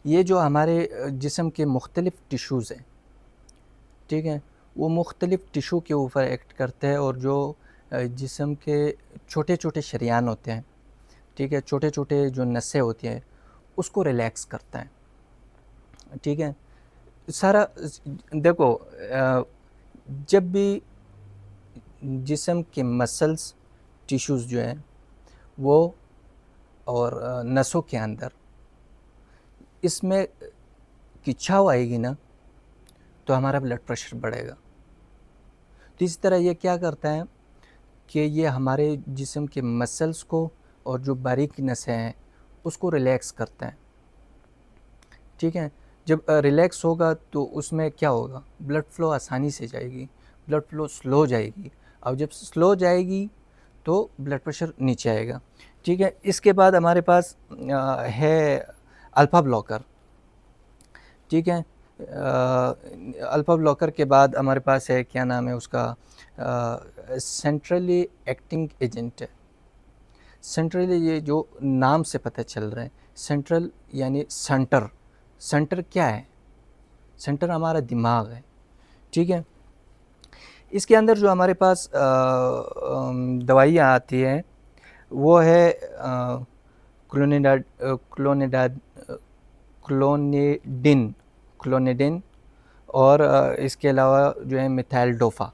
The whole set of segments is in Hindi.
ये जो हमारे जिस्म के मुख्तलिफ़ टिश्यूज़ हैं, ठीक है? वो मुख्तलिफ़ टिश्यू के ऊपर एक्ट करते हैं और जो जिस्म के छोटे-छोटे शरेयान होते हैं, ठीक है? छोटे-छोटे जो नसें होती हैं, उसको रिलैक्स करता है, ठीक है? सारा देखो जब भी जिस्म के मसल्स, टिश्यूज़ जो हैं, वो और नसों के अंदर इसमें खिंचाव आएगी ना, तो हमारा ब्लड प्रेशर बढ़ेगा। तो इस तरह ये क्या करता है कि ये हमारे जिस्म के मसल्स को और जो बारीक नसें हैं, उसको रिलैक्स करता है, ठीक है? जब रिलैक्स होगा तो उसमें क्या होगा, ब्लड फ्लो आसानी से जाएगी, ब्लड फ्लो स्लो जाएगी। अब जब स्लो जाएगी तो ब्लड प्रेशर नीचे आएगा, ठीक है? इसके बाद हमारे पास है अल्फ़ा ब्लॉकर, ठीक है? अल्फ़ा ब्लॉकर के बाद हमारे पास है, क्या नाम है उसका, सेंट्रली एक्टिंग एजेंट है। सेंट्रली ये जो नाम से पता चल रहा है, सेंट्रल यानी सेंटर। सेंटर क्या है? सेंटर हमारा दिमाग है, ठीक है? इसके अंदर जो हमारे पास दवाइयाँ आती हैं, वो है क्लोनिडाड क्लोनिडाड क्लोनिडिन क्लोनिडिन और इसके अलावा जो है मिथाइल-डोफा,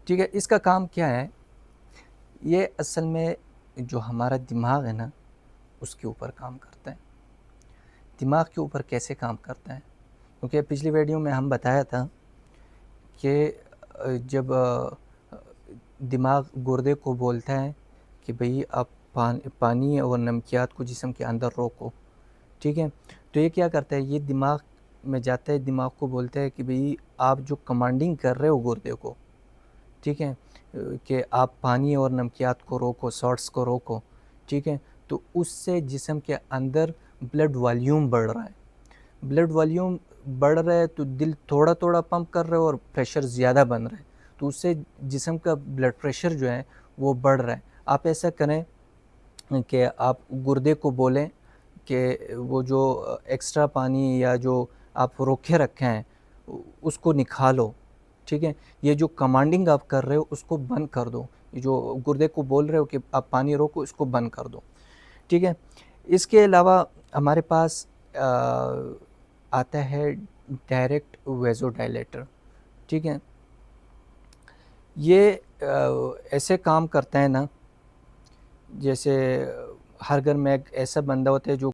ठीक है? इसका काम क्या है? ये असल में जो हमारा दिमाग है ना, उसके ऊपर काम करता है। दिमाग के ऊपर कैसे काम करता है? क्योंकि पिछली वीडियो में हम बताया था कि जब दिमाग गुर्दे को बोलता है कि भई आप पानी और नमकियात को जिस्म के अंदर रोको, ठीक है? तो ये क्या करता है, ये दिमाग में जाता है, दिमाग को बोलता है कि भई आप जो कमांडिंग कर रहे हो गुर्दे को, ठीक है? कि आप पानी और नमकियात को रोको, सॉल्ट्स को रोको, ठीक है? तो उससे जिस्म के अंदर ब्लड वॉल्यूम बढ़ रहा है। ब्लड वॉल्यूम बढ़ रहा है तो दिल थोड़ा-थोड़ा पंप कर रहा है और प्रेशर ज़्यादा बन रहा है। तो उससे जिस्म का ब्लड प्रेशर जो है वो बढ़ रहा है। आप ऐसा करें कि आप गुर्दे को बोलें कि वो जो एक्स्ट्रा पानी या जो आप रोके रखे हैं उसको निकालो, ठीक है? ये जो कमांडिंग आप कर रहे हो उसको बंद कर दो। ये जो गुर्दे को बोल रहे हो कि आप पानी रोको, इसको बंद कर दो, ठीक है? इसके अलावा हमारे पास आता है डायरेक्ट वेज़ोडाइलेटर, ठीक है? ये ऐसे काम करता है ना, जैसे हर घर में एक ऐसा बंदा होता है जो